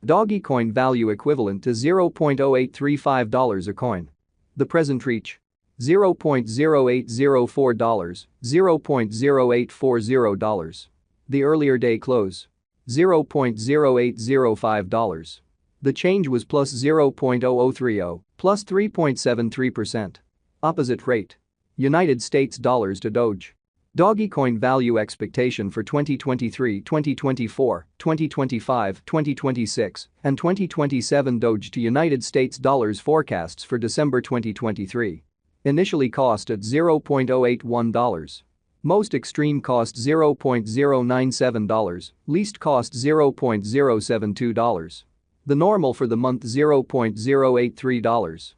Dogecoin value equivalent to $0.0835 a coin. The present reach: $0.0804, $0.0840. The earlier day close: $0.0805. The change was plus 0.0030, plus 3.73%. Opposite rate: United States dollars to Doge. Dogecoin value expectation for 2023, 2024, 2025, 2026, and 2027. Doge to United States dollars forecasts for December 2023. Initially cost at $0.081. Most extreme cost $0.097, least cost $0.072. The normal for the month $0.083.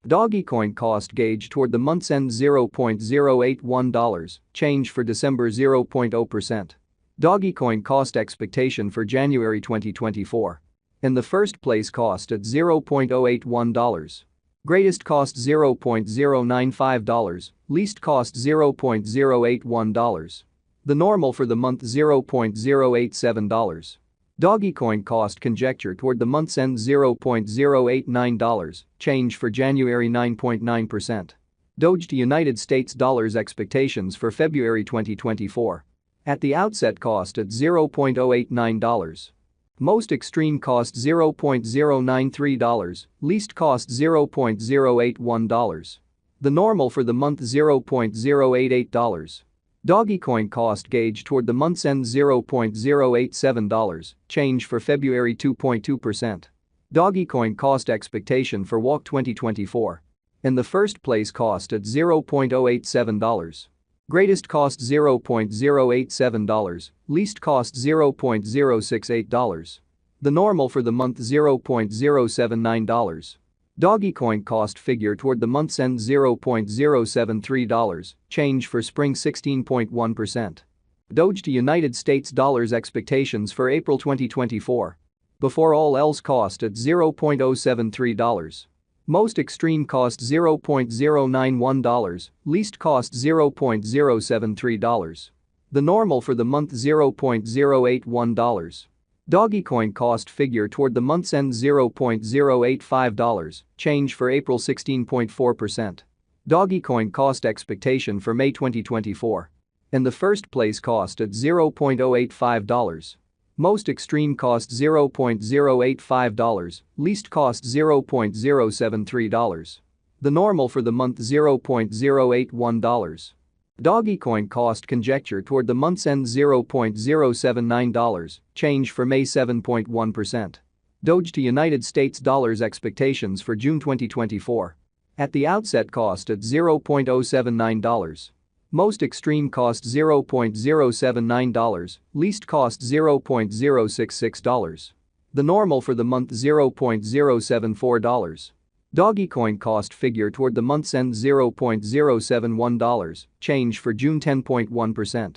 Dogecoin cost gauge toward the month's end $0.081, change for December 0.0%. Dogecoin cost expectation for January 2024. In the first place cost at $0.081. Greatest cost $0.095, least cost $0.081. The normal for the month $0.087. Dogecoin cost conjecture toward the month's end $0.089, change for January 9.9%. Doge to United States dollars expectations for February 2024. At the outset cost at $0.089. Most extreme cost $0.093, least cost $0.081. The normal for the month $0.088. Dogecoin cost gauge toward the month's end $0.087, change for February 2.2%. Dogecoin cost expectation for WAC 2024. In the first place cost at $0.087. Greatest cost $0.087, least cost $0.068. The normal for the month $0.079. Dogecoin cost figure toward the month's end $0.073, change for spring 16.1%. Doge to United States dollars expectations for April 2024. Before all else cost at $0.073. Most extreme cost $0.091, least cost $0.073. The normal for the month $0.081. Dogecoin cost figure toward the month's end $0.085, change for April 16.4%. Dogecoin cost expectation for May 2024. In the first place cost at $0.085. Most extreme cost $0.085, least cost $0.073. The normal for the month $0.081. Dogecoin cost conjecture toward the month's end $0.079, change for May 7.1%. Doge to United States dollars expectations for June 2024. At the outset cost at $0.079. Most extreme cost $0.079, least cost $0.066. The normal for the month $0.074. Dogecoin cost figure toward the month's end $0.071, change for June 10.1%.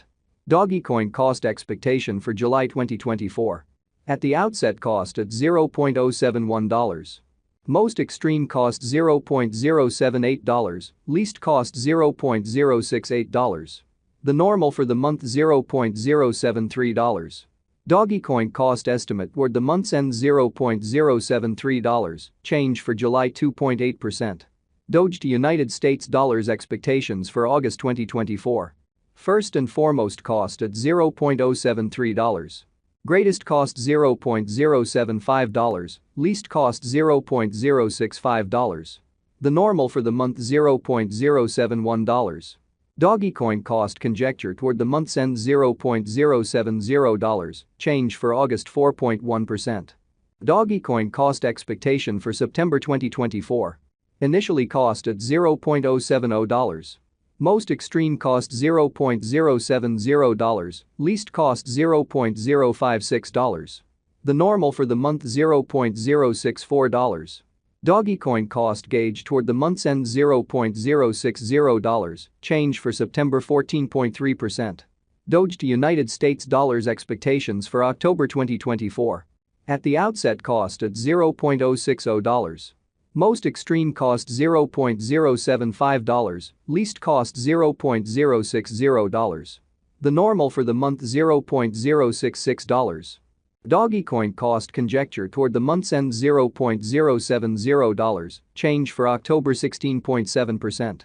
Dogecoin cost expectation for July 2024. At the outset cost at $0.071. Most extreme cost $0.078, least cost $0.068. The normal for the month $0.073. Dogecoin cost estimate toward the month's end $0.073, change for July 2.8%. Doge to United States dollars expectations for August 2024. First and foremost cost at $0.073. Greatest cost $0.075, least cost $0.065. The normal for the month $0.071. Dogecoin cost conjecture toward the month's end $0.070, change for August 4.1%. Dogecoin cost expectation for September 2024. Initially cost at $0.070. Most extreme cost $0.070, least cost $0.056. The normal for the month $0.064. Dogecoin cost gauge toward the month's end $0.060, change for September 14.3%. Doge to United States dollars expectations for October 2024. At the outset cost at $0.060. Most extreme cost $0.075, least cost $0.060. The normal for the month $0.066. Dogecoin cost conjecture toward the month's end $0.070, change for October 16.7%.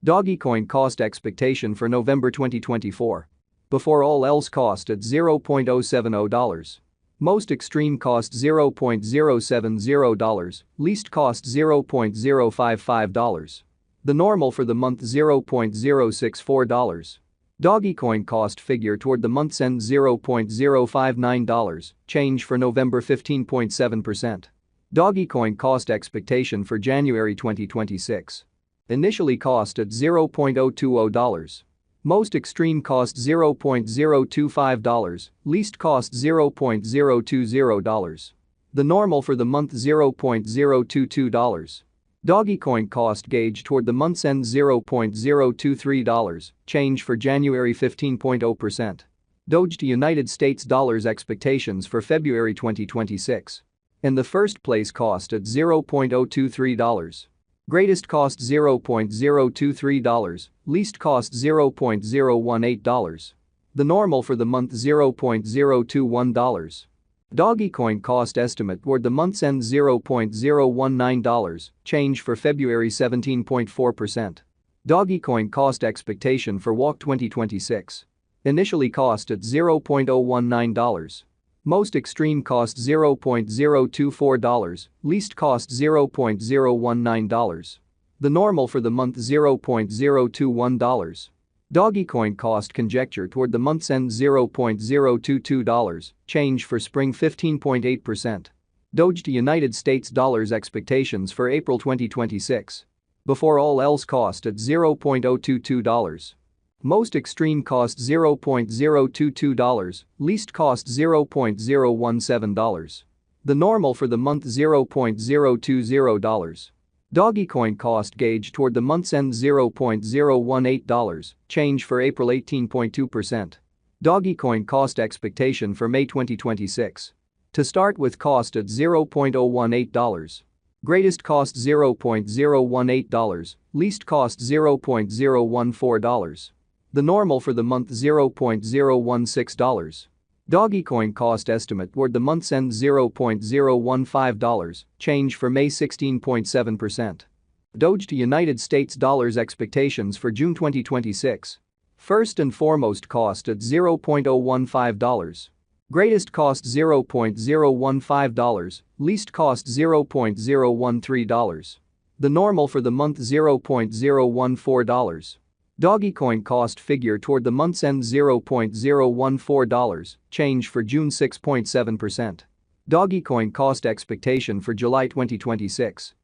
Dogecoin cost expectation for November 2024. Before all else cost at $0.070. Most extreme cost $0.070, least cost $0.055. The normal for the month $0.064. Dogecoin cost figure toward the month's end $0.059, change for November 15.7%. Dogecoin cost expectation for January 2026. Initially cost at $0.020. Most extreme cost $0.025, least cost $0.020. The normal for the month $0.022. Dogecoin cost gauge toward the month's end $0.023, change for January 15.0%. Doge to United States dollars expectations for February 2026. In the first place cost at $0.023. Greatest cost $0.023, least cost $0.018. The normal for the month $0.021. Dogecoin cost estimate toward the month's end $0.019, change for February 17.4%. Dogecoin cost expectation for WAC 2026. Initially cost at $0.019. Most extreme cost $0.024, least cost $0.019. The normal for the month $0.021. Dogecoin cost conjecture toward the month's end $0.022, change for spring 15.8%. Doge to United States dollars expectations for April 2026. Before all else cost at $0.022. Most extreme cost $0.022, least cost $0.017. The normal for the month $0.020. Dogecoin cost gauge toward the month's end $0.018, change for April 18.2%. Dogecoin cost expectation for May 2026. To start with cost at $0.018. Greatest cost $0.018, least cost $0.014. The normal for the month $0.016. Dogecoin cost estimate toward the month's end $0.015, change for May 16.7%. Doge to United States dollars expectations for June 2026. First and foremost cost at $0.015. Greatest cost $0.015, least cost $0.013. The normal for the month $0.014. Dogecoin cost figure toward the month's end $0.014, change for June 6.7%. Dogecoin cost expectation for July 2026.